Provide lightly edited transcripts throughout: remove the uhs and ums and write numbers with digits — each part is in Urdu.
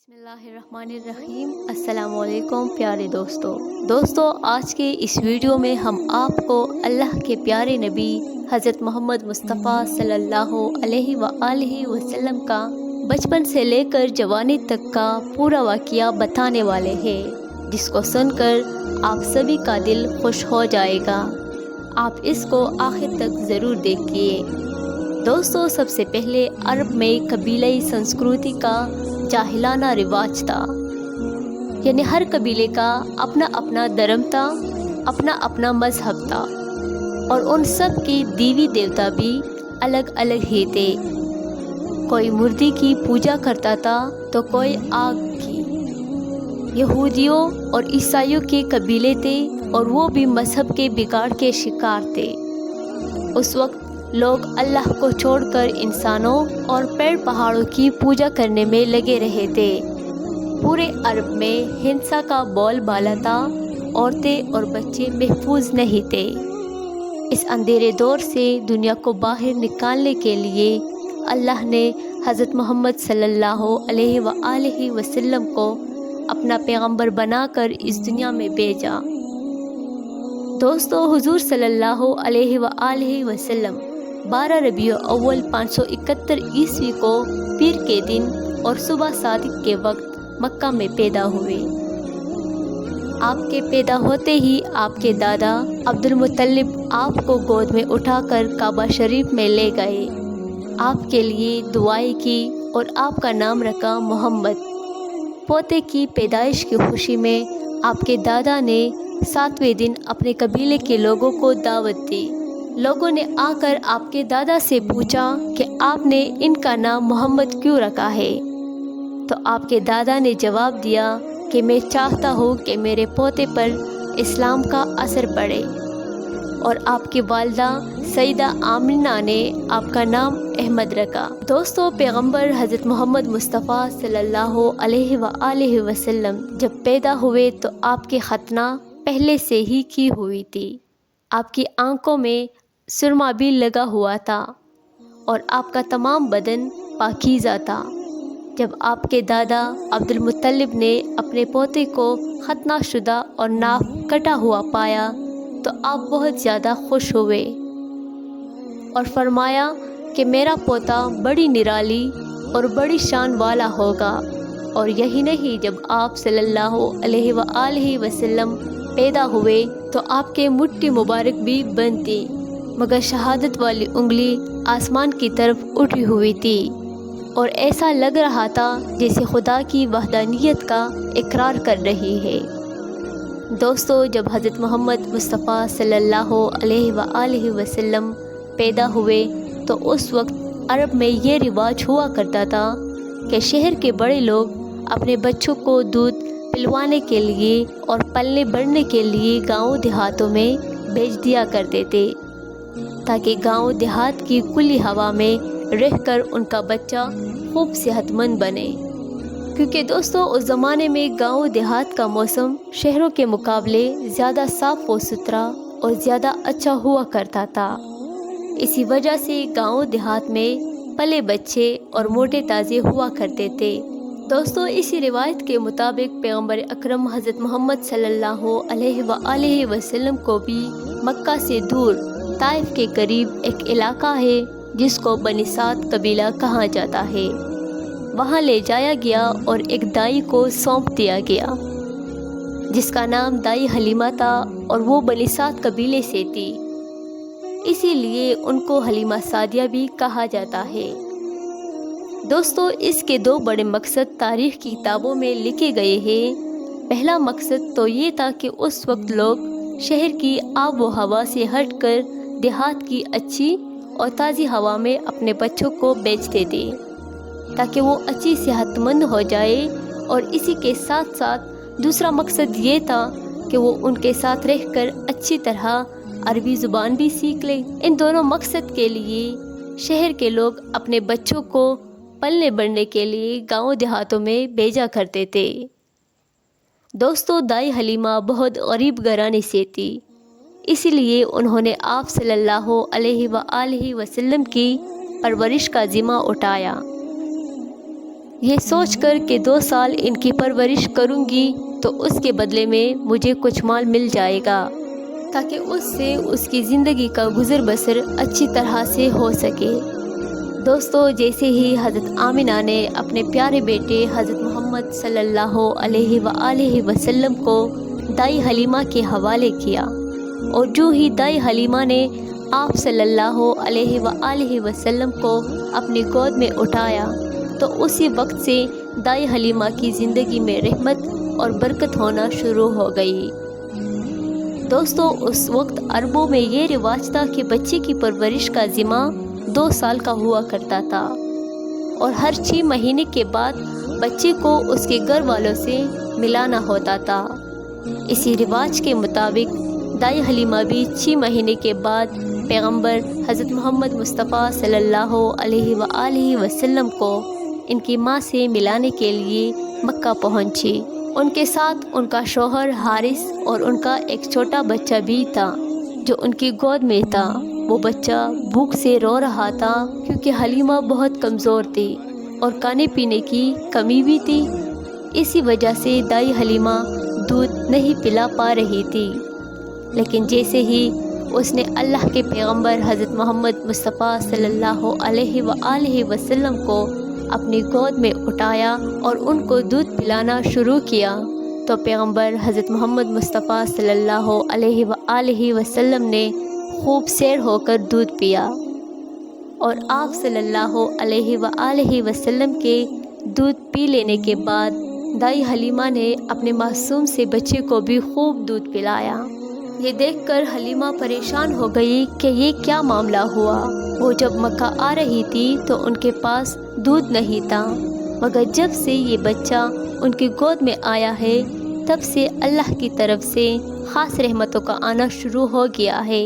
بسم اللہ الرحمن الرحیم۔ السلام علیکم پیارے دوستو، آج کے اس ویڈیو میں ہم آپ کو اللہ کے پیارے نبی حضرت محمد مصطفیٰ صلی اللہ علیہ وآلہ وسلم کا بچپن سے لے کر جوانی تک کا پورا واقعہ بتانے والے ہیں، جس کو سن کر آپ سبھی کا دل خوش ہو جائے گا۔ آپ اس کو آخر تک ضرور دیکھیے۔ دوستو، سب سے پہلے عرب میں قبیلئی سنسکرتی کا جاہلانہ رواج تھا، یعنی ہر قبیلے کا اپنا اپنا دھرم تھا، اپنا اپنا مذہب تھا، اور ان سب کی دیوی دیوتا بھی الگ الگ ہی تھے۔ کوئی مردے کی پوجا کرتا تھا تو کوئی آگ کی۔ یہودیوں اور عیسائیوں کے قبیلے تھے اور وہ بھی مذہب کے بگاڑ کے شکار تھے۔ اس وقت لوگ اللہ کو چھوڑ کر انسانوں اور پیڑ پہاڑوں کی پوجا کرنے میں لگے رہے تھے۔ پورے عرب میں ہنسا کا بول بالا تھا، عورتیں اور بچے محفوظ نہیں تھے۔ اس اندھیرے دور سے دنیا کو باہر نکالنے کے لیے اللہ نے حضرت محمد صلی اللہ علیہ وآلہ وسلم کو اپنا پیغمبر بنا کر اس دنیا میں بھیجا۔ دوستو، حضور صلی اللہ علیہ وآلہ وسلم 12 ربیع اول 571 عیسوی کو پیر کے دن اور صبح صادق کے وقت مکہ میں پیدا ہوئے۔ آپ کے پیدا ہوتے ہی آپ کے دادا عبد المطلب آپ کو گود میں اٹھا کر کعبہ شریف میں لے گئے، آپ کے لیے دعائیں کی اور آپ کا نام رکھا محمد۔ پوتے کی پیدائش کی خوشی میں آپ کے دادا نے 7ویں دن اپنے قبیلے کے لوگوں کو دعوت دی۔ لوگوں نے آ کر آپ کے دادا سے پوچھا کہ آپ نے ان کا نام محمد کیوں رکھا ہے؟ تو آپ کے دادا نے جواب دیا کہ میں چاہتا ہوں کہ میرے پوتے پر اسلام کا اثر پڑے، اور آپ کی والدہ سیدہ آمنہ نے آپ کا نام احمد رکھا۔ دوستو، پیغمبر حضرت محمد مصطفیٰ صلی اللہ علیہ وآلہ وسلم جب پیدا ہوئے تو آپ کے ختنہ پہلے سے ہی کی ہوئی تھی۔ آپ کی آنکھوں میں سرما بھی لگا ہوا تھا اور آپ کا تمام بدن پاکیزہ تھا۔ جب آپ کے دادا عبد المطلب نے اپنے پوتے کو ختنہ شدہ اور ناک کٹا ہوا پایا تو آپ بہت زیادہ خوش ہوئے اور فرمایا کہ میرا پوتا بڑی نرالی اور بڑی شان والا ہوگا۔ اور یہی نہیں، جب آپ صلی اللہ علیہ وآلہ وسلم پیدا ہوئے تو آپ کے مٹھی مبارک بھی بند تھی، مگر شہادت والی انگلی آسمان کی طرف اٹھی ہوئی تھی، اور ایسا لگ رہا تھا جیسے خدا کی وحدانیت کا اقرار کر رہی ہے۔ دوستو، جب حضرت محمد مصطفیٰ صلی اللہ علیہ وآلہ وسلم پیدا ہوئے تو اس وقت عرب میں یہ رواج ہوا کرتا تھا کہ شہر کے بڑے لوگ اپنے بچوں کو دودھ پلوانے کے لیے اور پلنے بڑھنے کے لیے گاؤں دیہاتوں میں بھیج دیا کرتے تھے، تاکہ گاؤں دیہات کی کھلی ہوا میں رہ کر ان کا بچہ خوب صحت مند بنے۔ کیونکہ دوستو، اس زمانے میں گاؤں دیہات کا موسم شہروں کے مقابلے زیادہ صاف و ستھرا اور زیادہ اچھا ہوا کرتا تھا۔ اسی وجہ سے گاؤں دیہات میں پلے بچے اور موٹے تازے ہوا کرتے تھے۔ دوستو، اسی روایت کے مطابق پیغمبر اکرم حضرت محمد صلی اللہ علیہ وآلہ وسلم کو بھی مکہ سے دور طائف کے قریب ایک علاقہ ہے جس کو بنی سعد قبیلہ کہا جاتا ہے، وہاں لے جایا گیا اور ایک دائی کو سونپ دیا گیا جس کا نام دائی حلیمہ تھا، اور وہ بنی سعد قبیلے سے تھی، اسی لیے ان کو حلیمہ سعدیہ بھی کہا جاتا ہے۔ دوستو، اس کے 2 بڑے مقصد تاریخ کی کتابوں میں لکھے گئے ہیں۔ پہلا مقصد تو یہ تھا کہ اس وقت لوگ شہر کی آب و ہوا سے ہٹ کر دیہات کی اچھی اور تازی ہوا میں اپنے بچوں کو بھیجتے تھے تاکہ وہ اچھی صحت مند ہو جائے، اور اسی کے ساتھ ساتھ دوسرا مقصد یہ تھا کہ وہ ان کے ساتھ رہ کر اچھی طرح عربی زبان بھی سیکھ لیں۔ ان دونوں مقصد کے لیے شہر کے لوگ اپنے بچوں کو پلنے بڑھنے کے لیے گاؤں دیہاتوں میں بھیجا کرتے تھے۔ دوستو، دائی حلیمہ بہت غریب گھرانے سے تھی، اسی لیے انہوں نے آپ صلی اللہ علیہ وآلہ وسلم کی پرورش کا ذمہ اٹھایا۔ یہ سوچ کر کہ 2 سال ان کی پرورش کروں گی تو اس کے بدلے میں مجھے کچھ مال مل جائے گا تاکہ اس سے اس کی زندگی کا گزر بسر اچھی طرح سے ہو سکے۔ دوستو، جیسے ہی حضرت آمنہ نے اپنے پیارے بیٹے حضرت محمد صلی اللہ علیہ وآلہ وسلم کو دائی حلیمہ کے حوالے کیا، اور جو ہی دائی حلیمہ نے آپ صلی اللہ علیہ وآلہ وسلم کو اپنی گود میں اٹھایا تو اسی وقت سے دائی حلیمہ کی زندگی میں رحمت اور برکت ہونا شروع ہو گئی۔ دوستو، اس وقت عربوں میں یہ رواج تھا کہ بچے کی پرورش کا ذمہ 2 سال کا ہوا کرتا تھا، اور ہر 6 مہینے کے بعد بچے کو اس کے گھر والوں سے ملانا ہوتا تھا۔ اسی رواج کے مطابق دائی حلیمہ بھی 6 مہینے کے بعد پیغمبر حضرت محمد مصطفیٰ صلی اللہ علیہ وآلہ وسلم کو ان کی ماں سے ملانے کے لیے مکہ پہنچی۔ ان کے ساتھ ان کا شوہر حارث اور ان کا ایک چھوٹا بچہ بھی تھا جو ان کی گود میں تھا۔ وہ بچہ بھوک سے رو رہا تھا کیونکہ حلیمہ بہت کمزور تھی اور کھانے پینے کی کمی بھی تھی۔ اسی وجہ سے دائی حلیمہ دودھ نہیں پلا پا رہی تھی، لیکن جیسے ہی اس نے اللہ کے پیغمبر حضرت محمد مصطفیٰ صلی اللہ علیہ وآلہ وسلم کو اپنی گود میں اٹھایا اور ان کو دودھ پلانا شروع کیا تو پیغمبر حضرت محمد مصطفیٰ صلی اللہ علیہ وآلہ وسلم نے خوب سیر ہو کر دودھ پیا، اور آپ صلی اللہ علیہ وآلہ وسلم کے دودھ پی لینے کے بعد دائی حلیمہ نے اپنے معصوم سے بچے کو بھی خوب دودھ پلایا۔ یہ دیکھ کر حلیمہ پریشان ہو گئی کہ یہ کیا معاملہ ہوا۔ وہ جب مکہ آ رہی تھی تو ان کے پاس دودھ نہیں تھا، مگر جب سے یہ بچہ ان کی گود میں آیا ہے تب سے اللہ کی طرف سے خاص رحمتوں کا آنا شروع ہو گیا ہے۔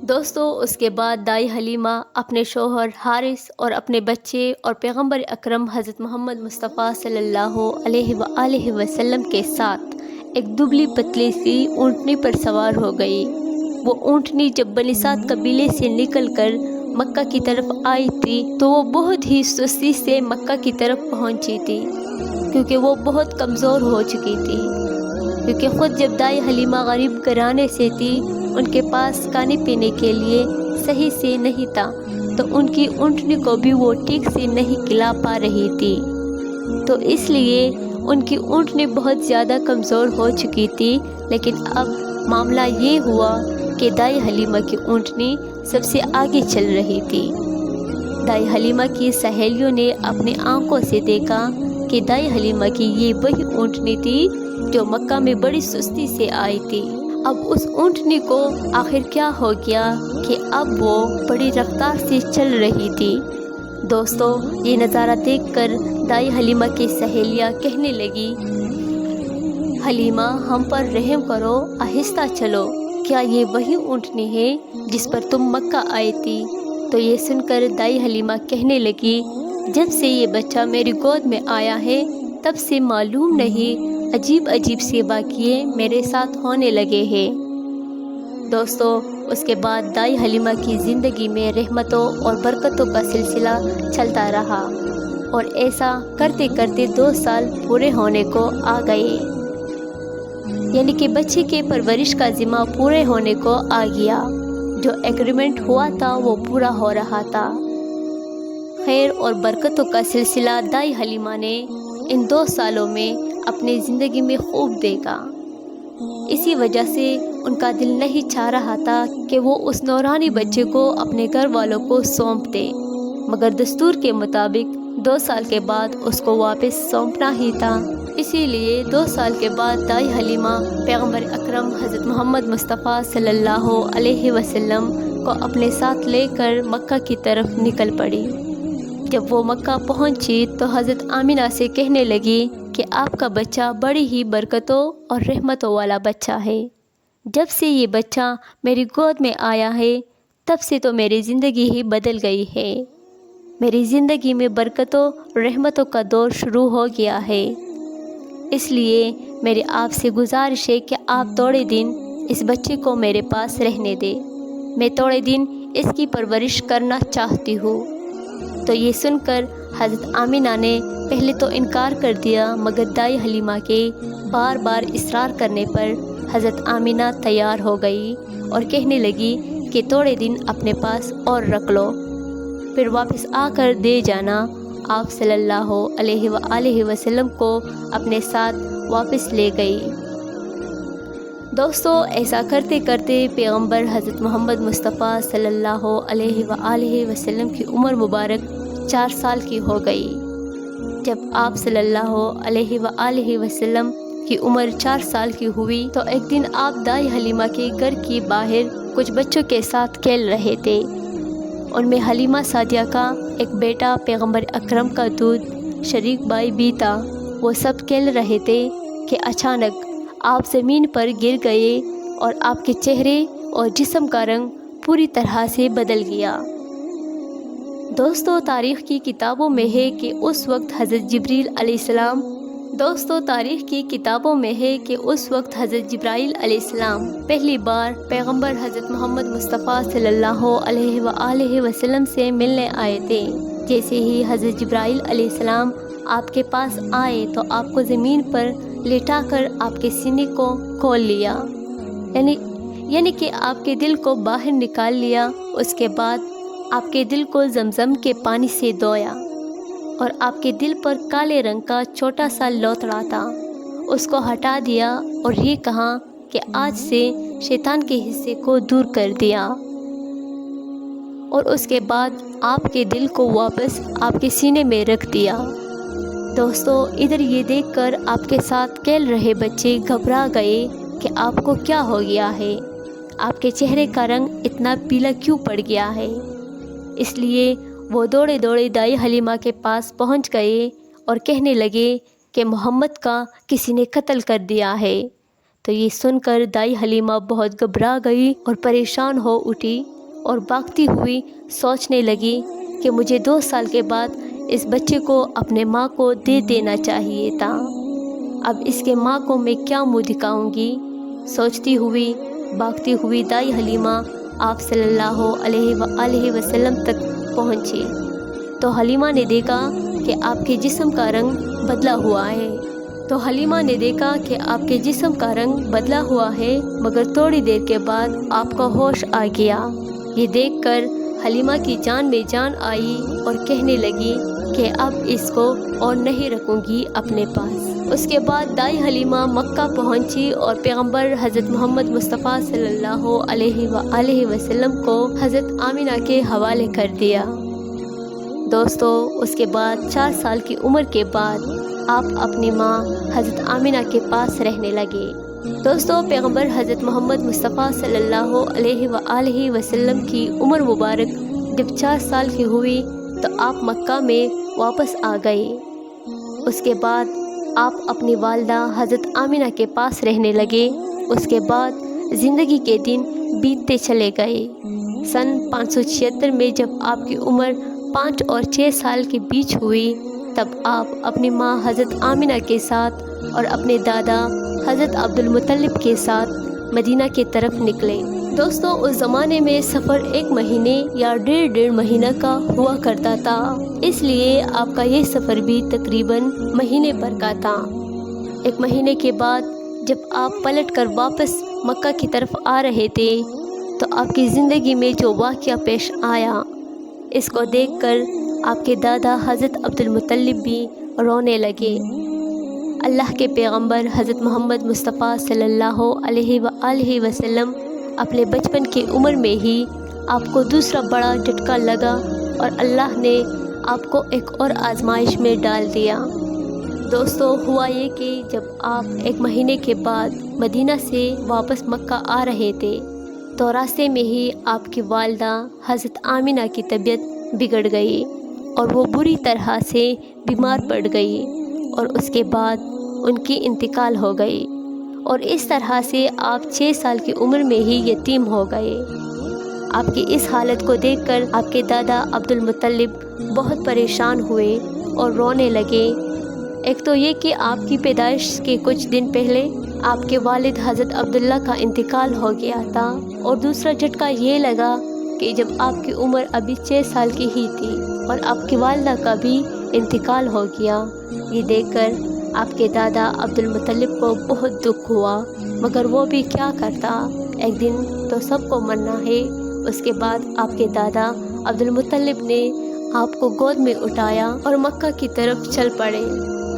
دوستو، اس کے بعد دائی حلیمہ اپنے شوہر حارث اور اپنے بچے اور پیغمبر اکرم حضرت محمد مصطفیٰ صلی اللہ علیہ وآلہ وسلم کے ساتھ ایک دبلی پتلی سی اونٹنی پر سوار ہو گئی۔ وہ اونٹنی جب بنی سعد قبیلے سے نکل کر مکہ کی طرف آئی تھی تو وہ بہت ہی سستی سے مکہ کی طرف پہنچی تھی، کیونکہ وہ بہت کمزور ہو چکی تھی، کیونکہ خود جب دائی حلیمہ غریب گھرانے سے تھی، ان کے پاس کھانے پینے کے لیے صحیح سے نہیں تھا، تو ان کی اونٹنی کو بھی وہ ٹھیک سے نہیں کھلا پا رہی تھی، تو اس لیے ان کی اونٹنی بہت زیادہ کمزور ہو چکی تھی۔ لیکن اب معاملہ یہ ہوا کہ دائی حلیمہ کی اونٹنی سب سے آگے چل رہی تھی۔ دائی حلیمہ کی سہیلیوں نے اپنی آنکھوں سے دیکھا کہ دائی حلیمہ کی یہ وہی اونٹنی تھی جو مکہ میں بڑی سستی سے آئی تھی۔ اب اس اونٹنی کو آخر کیا ہو گیا کہ اب وہ بڑی رفتار سے چل رہی تھی۔ دوستو، یہ نظارہ دیکھ کر دائی حلیمہ کی سہیلیاں کہنے لگی، حلیمہ ہم پر رحم کرو، آہستہ چلو، کیا یہ وہی اونٹنی ہے جس پر تم مکہ آئی تھی؟ تو یہ سن کر دائی حلیمہ کہنے لگی، جب سے یہ بچہ میری گود میں آیا ہے تب سے معلوم نہیں عجیب عجیب سے واقعے میرے ساتھ ہونے لگے ہیں۔ دوستو، اس کے بعد دائی حلیمہ کی زندگی میں رحمتوں اور برکتوں کا سلسلہ چلتا رہا، اور ایسا کرتے کرتے 2 سال پورے ہونے کو آ گئے، یعنی کہ بچے کے پرورش کا ذمہ پورے ہونے کو آ گیا۔ جو ایگریمنٹ ہوا تھا وہ پورا ہو رہا تھا۔ خیر اور برکتوں کا سلسلہ دائی حلیمہ نے ان 2 سالوں میں اپنی زندگی میں خوب دیکھا۔ اسی وجہ سے ان کا دل نہیں چاہ رہا تھا کہ وہ اس نورانی بچے کو اپنے گھر والوں کو سونپ دے، مگر دستور کے مطابق 2 سال کے بعد اس کو واپس سونپنا ہی تھا۔ اسی لیے 2 سال کے بعد دائی حلیمہ پیغمبر اکرم حضرت محمد مصطفیٰ صلی اللہ علیہ وسلم کو اپنے ساتھ لے کر مکہ کی طرف نکل پڑی۔ جب وہ مکہ پہنچی تو حضرت آمنہ سے کہنے لگی کہ آپ کا بچہ بڑی ہی برکتوں اور رحمتوں والا بچہ ہے۔ جب سے یہ بچہ میری گود میں آیا ہے تب سے تو میری زندگی ہی بدل گئی ہے۔ میری زندگی میں برکتوں رحمتوں کا دور شروع ہو گیا ہے۔ اس لیے میری آپ سے گزارش ہے کہ آپ تھوڑے دن اس بچے کو میرے پاس رہنے دیں، میں تھوڑے دن اس کی پرورش کرنا چاہتی ہوں۔ تو یہ سن کر حضرت آمینہ نے پہلے تو انکار کر دیا، مگر دائی حلیمہ کے بار بار اصرار کرنے پر حضرت آمینہ تیار ہو گئی اور کہنے لگی کہ تھوڑے دن اپنے پاس اور رکھ لو، پھر واپس آ کر دے جانا۔ آپ صلی اللہ علیہ وآلہ وسلم کو اپنے ساتھ واپس لے گئی۔ دوستو، ایسا کرتے کرتے پیغمبر حضرت محمد مصطفیٰ صلی اللہ علیہ وآلہ وسلم کی عمر مبارک 4 سال کی ہو گئی۔ جب آپ صلی اللہ علیہ وآلہ وسلم کی عمر 4 سال کی ہوئی تو ایک دن آپ دائی حلیمہ کے گھر کی باہر کچھ بچوں کے ساتھ کھیل رہے تھے۔ ان میں حلیمہ سعدیہ کا ایک بیٹا پیغمبر اکرم کا دودھ شریک بھائی بھی تھا۔ وہ سب کھیل رہے تھے کہ اچانک آپ زمین پر گر گئے اور آپ کے چہرے اور جسم کا رنگ پوری طرح سے بدل گیا۔ دوستو، تاریخ کی کتابوں میں ہے کہ اس وقت حضرت جبرائیل علیہ السلام پہلی بار پیغمبر حضرت محمد مصطفیٰ صلی اللہ علیہ وآلہ وسلم سے ملنے آئے تھے۔ جیسے ہی حضرت جبرائیل علیہ السلام آپ کے پاس آئے تو آپ کو زمین پر لٹا کر آپ کے سینے کو کھول لیا، یعنی کہ آپ کے دل کو باہر نکال لیا۔ اس کے بعد آپ کے دل کو زمزم کے پانی سے دھویا اور آپ کے دل پر کالے رنگ کا چھوٹا سا لوتڑا تھا، اس کو ہٹا دیا اور یہ کہا کہ آج سے شیطان کے حصے کو دور کر دیا، اور اس کے بعد آپ کے دل کو واپس آپ کے سینے میں رکھ دیا۔ دوستو، ادھر یہ دیکھ کر آپ کے ساتھ کھیل رہے بچے گھبرا گئے کہ آپ کو کیا ہو گیا ہے، آپ کے چہرے کا رنگ اتنا پیلا کیوں پڑ گیا ہے۔ اس لیے وہ دوڑے دوڑے دائی حلیمہ کے پاس پہنچ گئے اور کہنے لگے کہ محمد کا کسی نے قتل کر دیا ہے۔ تو یہ سن کر دائی حلیمہ بہت گھبرا گئی اور پریشان ہو اٹھی اور بھاگتی ہوئی سوچنے لگی کہ مجھے 2 سال کے بعد اس بچے کو اپنے ماں کو دے دینا چاہیے تھا، اب اس کے ماں کو میں کیا منہ دکھاؤں گی۔ سوچتی ہوئی بھاگتی ہوئی دائی حلیمہ آپ صلی اللہ علیہ وآلہ وسلم تک پہنچی تو حلیمہ نے دیکھا کہ آپ کے جسم کا رنگ بدلا ہوا ہے، مگر تھوڑی دیر کے بعد آپ کا ہوش آ گیا۔ یہ دیکھ کر حلیمہ کی جان میں جان آئی اور کہنے لگی کہ اب اس کو اور نہیں رکھوں گی اپنے پاس۔ اس کے بعد دائی حلیمہ مکہ پہنچی اور پیغمبر حضرت محمد مصطفیٰ صلی اللہ علیہ وآلہ وسلم کو حضرت آمینہ کے حوالے کر دیا۔ دوستو، اس کے بعد 4 سال کی عمر کے بعد آپ اپنی ماں حضرت آمینہ کے پاس رہنے لگے۔ دوستو، پیغمبر حضرت محمد مصطفیٰ صلی اللہ علیہ وآلہ وسلم کی عمر مبارک جب 4 سال کی ہوئی تو آپ مکہ میں واپس آ گئے۔ اس کے بعد آپ اپنی والدہ حضرت آمینہ کے پاس رہنے لگے۔ اس کے بعد زندگی کے دن بیتتے چلے گئے۔ سن 576 میں جب آپ کی عمر 5 اور 6 سال کے بیچ ہوئی تب آپ اپنی ماں حضرت آمینہ کے ساتھ اور اپنے دادا حضرت عبد المطلب کے ساتھ مدینہ کی طرف نکلے۔ دوستو، اس زمانے میں سفر 1 مہینے یا 1.5 مہینہ کا ہوا کرتا تھا، اس لیے آپ کا یہ سفر بھی تقریباً مہینے بھر کا تھا۔ 1 مہینے کے بعد جب آپ پلٹ کر واپس مکہ کی طرف آ رہے تھے تو آپ کی زندگی میں جو واقعہ پیش آیا اس کو دیکھ کر آپ کے دادا حضرت عبد المطلب بھی رونے لگے۔ اللہ کے پیغمبر حضرت محمد مصطفیٰ صلی اللہ علیہ وآلہ وسلم اپنے بچپن کی عمر میں ہی آپ کو دوسرا بڑا جھٹکا لگا اور اللہ نے آپ کو ایک اور آزمائش میں ڈال دیا۔ دوستو، ہوا یہ کہ جب آپ 1 مہینے کے بعد مدینہ سے واپس مکہ آ رہے تھے تو راستے میں ہی آپ کی والدہ حضرت آمینہ کی طبیعت بگڑ گئی اور وہ بری طرح سے بیمار پڑ گئی اور اس کے بعد ان کی انتقال ہو گئی، اور اس طرح سے آپ 6 سال کی عمر میں ہی یتیم ہو گئے۔ آپ کی اس حالت کو دیکھ کر آپ کے دادا عبد المطلب بہت پریشان ہوئے اور رونے لگے۔ ایک تو یہ کہ آپ کی پیدائش کے کچھ دن پہلے آپ کے والد حضرت عبداللہ کا انتقال ہو گیا تھا، اور دوسرا جھٹکا یہ لگا کہ جب آپ کی عمر ابھی 6 سال کی ہی تھی اور آپ کی والدہ کا بھی انتقال ہو گیا۔ یہ دیکھ کر آپ کے دادا عبد المطلب کو بہت دکھ ہوا، مگر وہ بھی کیا کرتا، ایک دن تو سب کو مرنا ہے۔ اس کے بعد آپ کے دادا عبد المطلب نے آپ کو گود میں اٹھایا اور مکہ کی طرف چل پڑے،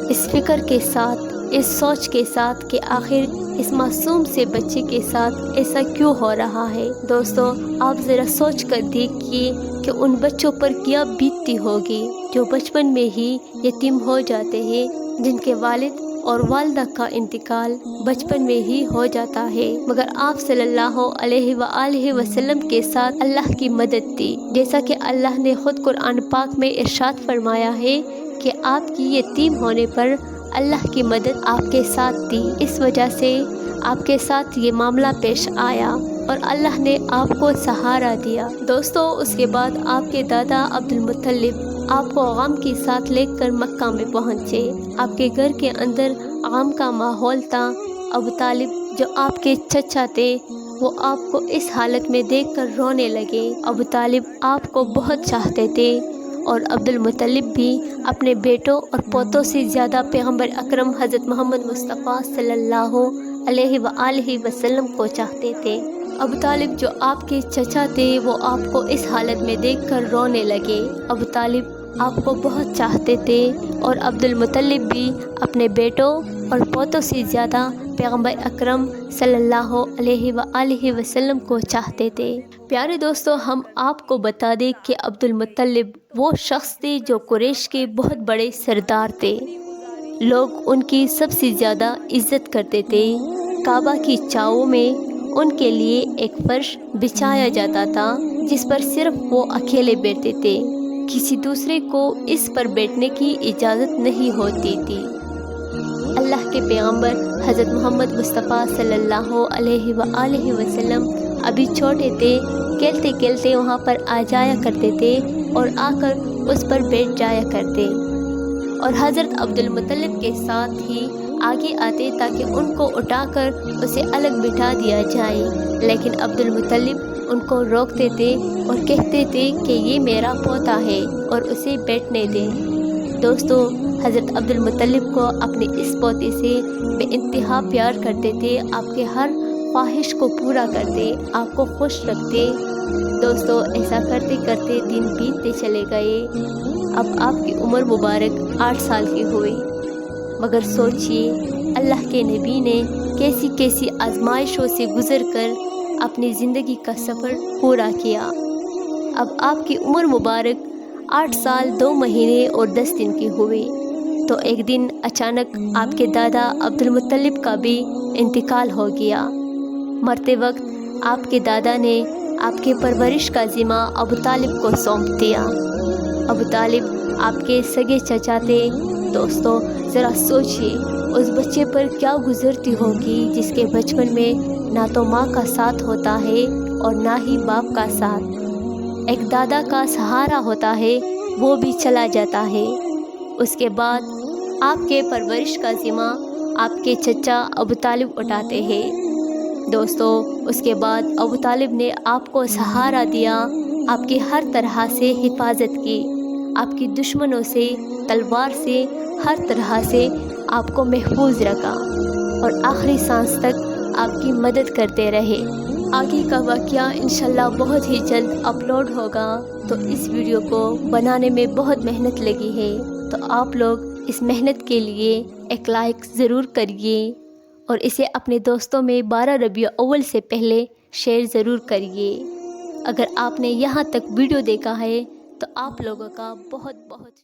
اس فکر کے ساتھ، اس سوچ کے ساتھ کہ آخر اس معصوم سے بچے کے ساتھ ایسا کیوں ہو رہا ہے۔ دوستو، آپ ذرا سوچ کر دیکھیے کہ ان بچوں پر کیا بیتتی ہوگی جو بچپن میں ہی یتیم ہو جاتے ہیں، جن کے والد اور والدہ کا انتقال بچپن میں ہی ہو جاتا ہے، مگر آپ صلی اللہ علیہ وآلہ وسلم کے ساتھ اللہ کی مدد تھی، جیسا کہ اللہ نے خود قرآن پاک میں ارشاد فرمایا ہے کہ آپ کی یتیم ہونے پر اللہ کی مدد آپ کے ساتھ تھی، اس وجہ سے آپ کے ساتھ یہ معاملہ پیش آیا اور اللہ نے آپ کو سہارا دیا۔ دوستو، اس کے بعد آپ کے دادا عبد المطلب آپ کو غم کے ساتھ لے کر مکہ میں پہنچے۔ آپ کے گھر کے اندر غم کا ماحول تھا۔ ابو طالب جو آپ کے چچا تھے، وہ آپ کو اس حالت میں دیکھ کر رونے لگے۔ ابو طالب آپ کو بہت چاہتے تھے اور عبد المطلب بھی اپنے بیٹوں اور پوتوں سے زیادہ پیغمبر اکرم حضرت محمد مصطفیٰ صلی اللہ علیہ وآلہ وسلم کو چاہتے تھے۔ ابو طالب جو آپ کے چچا تھے، وہ آپ کو اس حالت میں دیکھ کر رونے لگے۔ ابو طالب آپ کو بہت چاہتے تھے اور عبد المطلب بھی اپنے بیٹوں اور پوتوں سے زیادہ پیغمبر اکرم صلی اللہ علیہ وآلہ وسلم کو چاہتے تھے۔ پیارے دوستو، ہم آپ کو بتا دیں کہ عبد المطلب وہ شخص تھے جو قریش کے بہت بڑے سردار تھے۔ لوگ ان کی سب سے زیادہ عزت کرتے تھے۔ کعبہ کی چاؤں میں ان کے لیے ایک فرش بچھایا جاتا تھا جس پر صرف وہ اکیلے بیٹھتے تھے، کسی دوسرے کو اس پر بیٹھنے کی اجازت نہیں ہوتی تھی۔ اللہ کے پیغمبر حضرت محمد مصطفیٰ صلی اللہ علیہ وآلہ وسلم ابھی چھوٹے تھے، کھیلتے کھیلتے وہاں پر آ جایا کرتے تھے اور آ کر اس پر بیٹھ جایا کرتے اور حضرت عبد المطلب کے ساتھ ہی آگے آتے تاکہ ان کو اٹھا کر اسے الگ بٹھا دیا جائے، لیکن عبد المطلب ان کو روکتے تھے اور کہتے تھے کہ یہ میرا پوتا ہے اور اسے بیٹھنے دیں۔ دوستو، حضرت عبد المطلب کو اپنے اس پوتے سے بے انتہا پیار کرتے تھے، آپ کے ہر خواہش کو پورا کرتے، آپ کو خوش رکھتے۔ دوستو، ایسا کرتے کرتے دن بیتتے چلے گئے۔ اب آپ کی عمر مبارک 8 سال کی ہوئی، مگر سوچئے اللہ کے نبی نے کیسی کیسی آزمائشوں سے گزر کر اپنی زندگی کا سفر پورا کیا۔ اب آپ کی عمر مبارک 8 سال 2 مہینے اور 10 دن کی ہوئی تو ایک دن اچانک آپ کے دادا عبد المطلب کا بھی انتقال ہو گیا۔ مرتے وقت آپ کے دادا نے آپ کے پرورش کا ذمہ ابو طالب کو سونپ دیا۔ ابو طالب آپ کے سگے چچا تھے۔ دوستو، ذرا سوچئے اس بچے پر کیا گزرتی ہوگی جس کے بچپن میں نہ تو ماں کا ساتھ ہوتا ہے اور نہ ہی باپ کا ساتھ، ایک دادا کا سہارا ہوتا ہے، وہ بھی چلا جاتا ہے۔ اس کے بعد آپ کے پرورش کا ذمہ آپ کے چچا ابو طالب اٹھاتے ہیں۔ دوستو، اس کے بعد ابو طالب نے آپ کو سہارا دیا، آپ کی ہر طرح سے حفاظت کی، آپ کی دشمنوں سے، تلوار سے، ہر طرح سے آپ کو محفوظ رکھا اور آخری سانس تک آپ کی مدد کرتے رہے۔ آگے کا واقعہ انشاءاللہ بہت ہی جلد اپلوڈ ہوگا، تو اس ویڈیو کو بنانے میں بہت محنت لگی ہے، تو آپ لوگ اس محنت کے لیے ایک لائک ضرور کریے اور اسے اپنے دوستوں میں 12 ربیع الاول سے پہلے شیئر ضرور کریے۔ اگر آپ نے یہاں تک ویڈیو دیکھا ہے تو آپ لوگوں کا بہت بہت